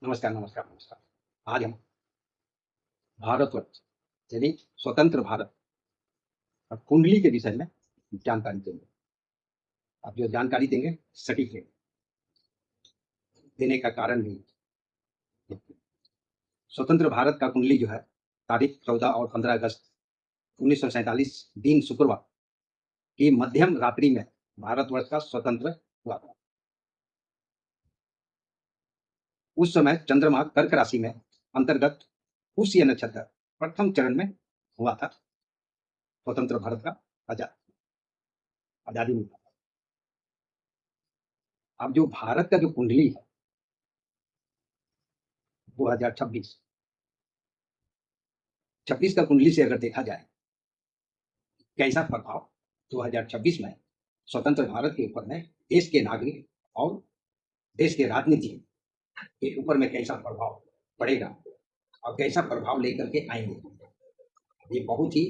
नमस्कार, नमस्कार, नमस्कार। आज हम भारतवर्ष यानी स्वतंत्र भारत और कुंडली के विषय में जानकारी देंगे। आप जो जानकारी देंगे सटीक है, देने का कारण भी स्वतंत्र भारत का कुंडली जो है तारीख 14 और 15 अगस्त 1947 दिन शुक्रवार की मध्यम रात्रि में भारतवर्ष का स्वतंत्र हुआ था। उस समय चंद्रमा कर्क राशि में अंतर्गत पुष्य नक्षत्र प्रथम चरण में हुआ था। स्वतंत्र भारत का आजादी मिला। अब जो भारत का जो कुंडली है 2026 26 का कुंडली से अगर देखा जाए कैसा प्रभाव 2026 में स्वतंत्र भारत के ऊपर में देश के नागरिक और देश के राजनीति के ऊपर में कैसा प्रभाव पड़ेगा और कैसा प्रभाव लेकर के आएंगे, ये बहुत ही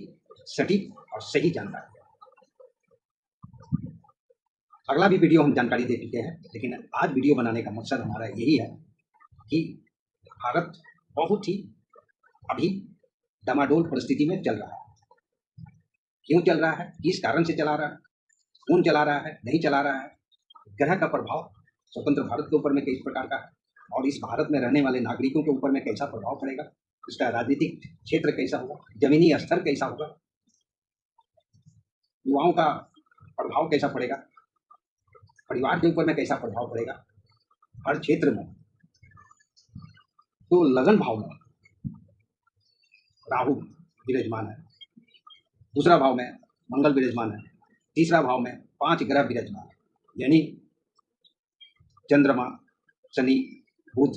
सटीक और सही जानकारी है। अगला भी वीडियो हम जानकारी दे चुके हैं, लेकिन आज वीडियो बनाने का मकसद हमारा यही है कि भारत बहुत ही अभी डमाडोल परिस्थिति में चल रहा है। क्यों चल रहा है, किस कारण से चला रहा है, कौन चला रहा है, नहीं चला रहा है, ग्रह का प्रभाव स्वतंत्र भारत के ऊपर में किस प्रकार का है और इस भारत में रहने वाले नागरिकों के ऊपर में कैसा प्रभाव पड़ेगा, इसका राजनीतिक क्षेत्र कैसा होगा, जमीनी स्तर कैसा होगा, युवाओं का प्रभाव कैसा पड़ेगा, परिवार के ऊपर में कैसा प्रभाव पड़ेगा, हर क्षेत्र में। तो लगन भाव में राहु विराजमान है, दूसरा भाव में मंगल विराजमान है, तीसरा भाव में 5 ग्रह विराजमान है, यानी चंद्रमा, शनि, बुध,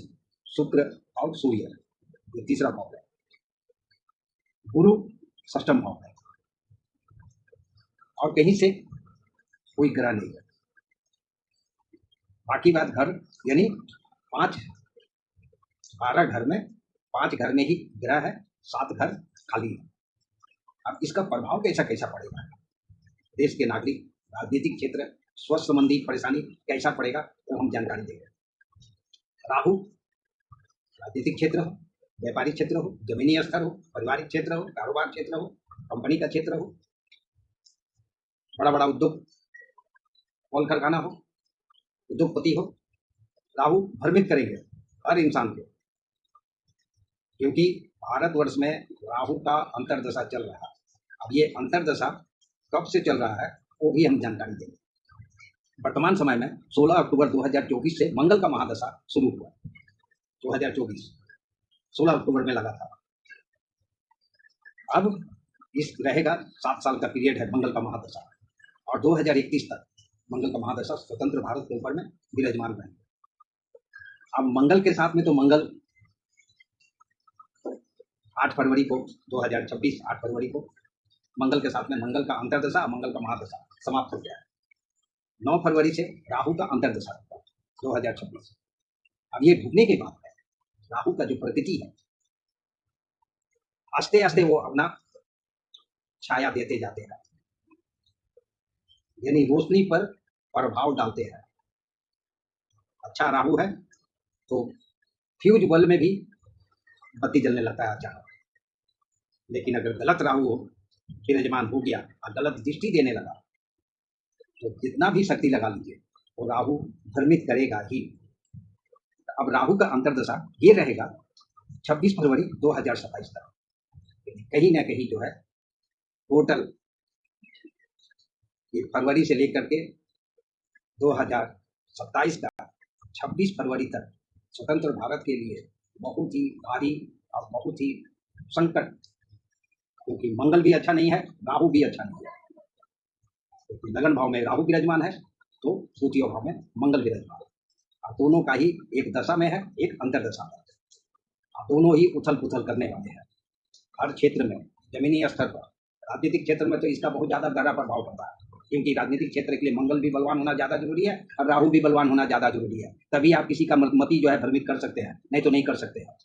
शुक्र और सूर्य, ये तीसरा भाव है। गुरु षष्ठम भाव है और कहीं से कोई ग्रह नहीं है। बाकी बात घर यानी 12 घर में 5 घर में ही ग्रह है, 7 घर खाली है। अब इसका प्रभाव कैसा कैसा पड़ेगा, देश के नागरिक, राजनीतिक क्षेत्र, स्वास्थ्य संबंधी परेशानी कैसा पड़ेगा, वो हम जानकारी देंगे। राहु राजनीतिक क्षेत्र हो, व्यापारिक क्षेत्र हो, जमीनी स्तर हो, पारिवारिक क्षेत्र हो, कारोबार क्षेत्र हो, कंपनी का क्षेत्र हो, बड़ा बड़ा उद्योग, कल कारखाना हो, उद्योगपति हो, राहु भ्रमित करेंगे हर इंसान को, क्योंकि भारतवर्ष में राहु का अंतर्दशा चल रहा है। अब ये अंतर्दशा कब से चल रहा है वो भी हम जानकारी देंगे। वर्तमान समय में 16 अक्टूबर 2024 से मंगल का महादशा शुरू हुआ। 2024 16 अक्टूबर में लगा था। अब इस रहेगा 7 साल का पीरियड है मंगल का महादशा, और 2031 तक मंगल का महादशा स्वतंत्र भारत के ऊपर में विराजमान रहेगा। अब मंगल के साथ में तो मंगल 8 फरवरी को 2026 8 फरवरी को मंगल के साथ में मंगल का अंतर्दशा, मंगल का महादशा समाप्त हो गया है। 9 फरवरी से राहु का अंतर्दशा 2026। अब ये ढूंढने के बाद है राहु का जो प्रकृति है, आस्ते आस्ते वो अपना छाया देते जाते हैं, यानी रोशनी पर प्रभाव डालते हैं। अच्छा राहु है तो फ्यूज बल्ब में भी बत्ती जलने लगता है अचानक, लेकिन अगर गलत राहु हो, विराजमान हो गया और गलत दृष्टि देने लगा तो जितना भी शक्ति लगा लीजिए वो राहु भ्रमित करेगा ही। अब राहु का अंतर्दशा ये रहेगा 26 फरवरी 2027 तक। कहीं ना कहीं जो है टोटल ये फरवरी से लेकर के 2027 का 26 फरवरी तक स्वतंत्र भारत के लिए बहुत ही भारी और बहुत ही संकट, क्योंकि मंगल भी अच्छा नहीं है, राहु भी अच्छा नहीं है। क्योंकि लगन भाव में राहु विराजमान है तो द्वितीय भाव में मंगल विराजमान है, और दोनों का ही एक दशा में है, एक अंतरदशा में है। दोनों ही उथल पुथल करने वाले हैं हर क्षेत्र में, जमीनी स्तर पर। राजनीतिक क्षेत्र में तो इसका बहुत ज्यादा गहरा प्रभाव पड़ता है, क्योंकि राजनीतिक क्षेत्र के लिए मंगल भी बलवान होना ज्यादा जरूरी है और राहु भी बलवान होना ज्यादा जरूरी है। तभी आप किसी का मति जो है भ्रमित कर सकते हैं, नहीं तो नहीं कर सकते हैं।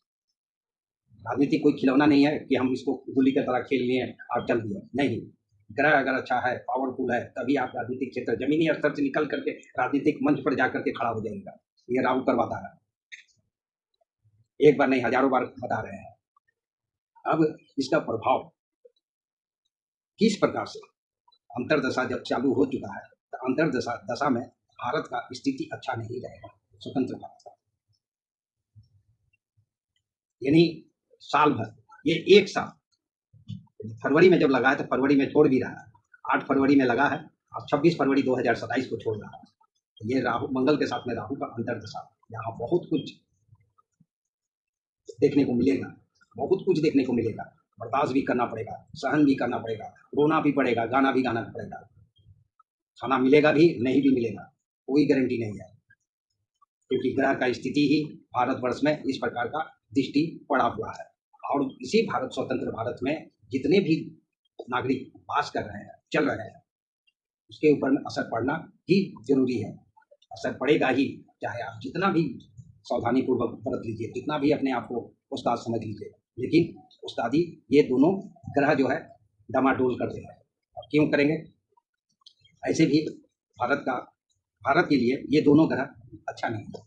राजनीति कोई खिलौना नहीं है कि हम इसको गुल्ली की तरह खेल लिए और चल दिए, नहीं। ग्रह अगर अच्छा है, पावरफुल है, तभी आप राजनीतिक क्षेत्र जमीनी स्तर से निकल करके राजनीतिक मंच पर जाकर के खड़ा हो जाएगा। ये राहु करवाता है। एक बार नहीं हजारों बार बता रहे हैं। अब इसका प्रभाव किस प्रकार से, अंतर्दशा जब चालू हो चुका है तो अंतर्दशा में भारत का स्थिति अच्छा नहीं रहेगा, स्वतंत्र भारत का। यानी साल भर, ये एक साल, फरवरी में जब लगा है तो फरवरी में छोड़ भी रहा है, 8 फरवरी में लगा है और 26 फरवरी 2027 को छोड़ रहा है। तो ये राहु मंगल के साथ में राहु का अंतर्दशा, यहाँ बहुत कुछ देखने को मिलेगा, बहुत कुछ देखने को मिलेगा। बर्दाश्त भी करना पड़ेगा, सहन भी करना पड़ेगा, रोना भी पड़ेगा, गाना भी गाना पड़ेगा, खाना मिलेगा भी नहीं भी मिलेगा, कोई गारंटी नहीं है, क्योंकि ग्रह का स्थिति ही भारतवर्ष में इस प्रकार का दृष्टि पड़ा हुआ है। और इसी भारत, स्वतंत्र भारत में जितने भी नागरिक वास कर रहे हैं, चल रहे हैं, उसके ऊपर में असर पड़ना ही जरूरी है। असर पड़ेगा ही, चाहे आप जितना भी सावधानी पूर्वक बरत लीजिए, जितना भी अपने आप को उस्ताद समझ लीजिए, लेकिन उस्तादी ये दोनों ग्रह जो है डमाडोल करते हैं। और क्यों करेंगे? ऐसे भी भारत के लिए ये दोनों ग्रह अच्छा नहीं है,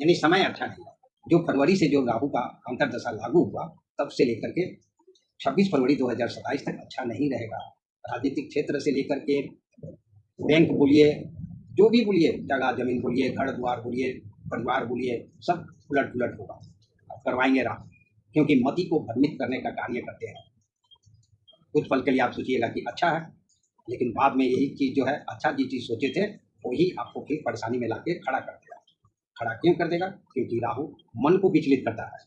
यानी समय अच्छा नहीं है। जो फरवरी से जो राहु का अंतर्दशा लागू हुआ तब से लेकर के 26 फरवरी 2027 तक अच्छा नहीं रहेगा। राजनीतिक क्षेत्र से लेकर के बैंक बोलिए, जो भी बोलिए, जगह जमीन बोलिए, घर द्वार बोलिए, परिवार बोलिए, सब उलट पुलट होगा। अब करवाएंगे राहु, क्योंकि मति को भ्रमित करने का कार्य करते हैं। कुछ पल के लिए आप सोचिएगा कि अच्छा है, लेकिन बाद में यही चीज़ जो है, अच्छा जी चीज़ सोचे थे वही आपको फिर परेशानी में लाके खड़ा कर देगा। खड़ा क्यों कर देगा? क्योंकि राहु मन को विचलित करता है।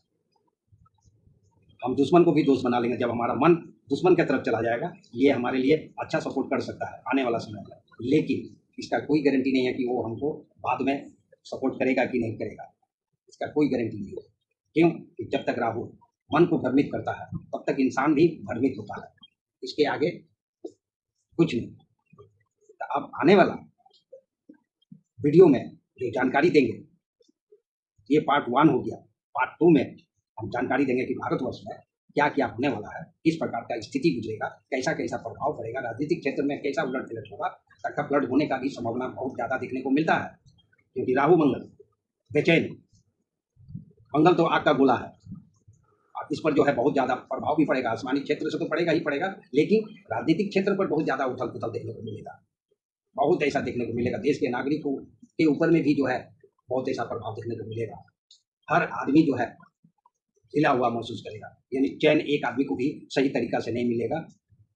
हम दुश्मन को भी दोस्त बना लेंगे। जब हमारा मन दुश्मन की तरफ चला जाएगा, ये हमारे लिए अच्छा सपोर्ट कर सकता है आने वाला समय में, लेकिन इसका कोई गारंटी नहीं है कि वो हमको बाद में सपोर्ट करेगा कि नहीं करेगा। इसका कोई गारंटी नहीं है। क्यों? कि जब तक राहु मन को भ्रमित करता है तब तक इंसान भी भ्रमित होता है, इसके आगे कुछ नहीं। तो अब आने वाला वीडियो में जो जानकारी देंगे, ये पार्ट 1 हो गया। पार्ट 2 में हम जानकारी देंगे कि भारतवर्ष में क्या क्या होने वाला है, किस प्रकार का स्थिति गुजरेगा, कैसा कैसा प्रभाव पड़ेगा, राजनीतिक क्षेत्र में कैसा उलट पुलट होगा। तक फ्लड होने का भी संभावना बहुत ज़्यादा देखने को मिलता है, क्योंकि राहु मंगल बेचैन, मंगल तो आग का गोला है, और इस पर जो है बहुत ज़्यादा प्रभाव भी पड़ेगा। आसमानी क्षेत्र से तो पड़ेगा ही पड़ेगा, लेकिन राजनीतिक क्षेत्र पर बहुत ज़्यादा उथल पुथल देखने को मिलेगा, बहुत ऐसा देखने को मिलेगा। देश के नागरिकों के ऊपर में भी जो है बहुत ऐसा प्रभाव देखने को मिलेगा। हर आदमी जो है हिला हुआ महसूस करेगा, यानी चैन एक आदमी को भी सही तरीका से नहीं मिलेगा,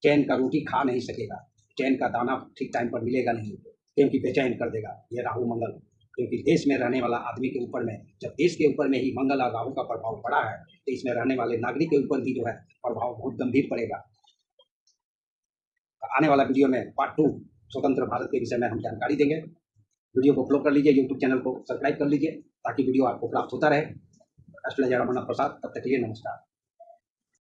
चैन का रोटी खा नहीं सकेगा, चैन का दाना ठीक टाइम पर मिलेगा नहीं, क्योंकि बेचैन कर देगा ये राहु मंगल। क्योंकि देश में रहने वाला आदमी के ऊपर में, जब देश के ऊपर में ही मंगल और राहु का प्रभाव पड़ा है, तो इसमें रहने वाले नागरिक के ऊपर भी जो है प्रभाव बहुत गंभीर पड़ेगा। आने वाला वीडियो में पार्ट 2 स्वतंत्र भारत के विषय में हम जानकारी देंगे। वीडियो को फॉलो कर लीजिए, यूट्यूब चैनल को सब्सक्राइब कर लीजिए, ताकि वीडियो आपको प्राप्त होता रहे। एस्ट्रोलॉजर रमन्ना प्रसाद, तब तक के लिए नमस्कार।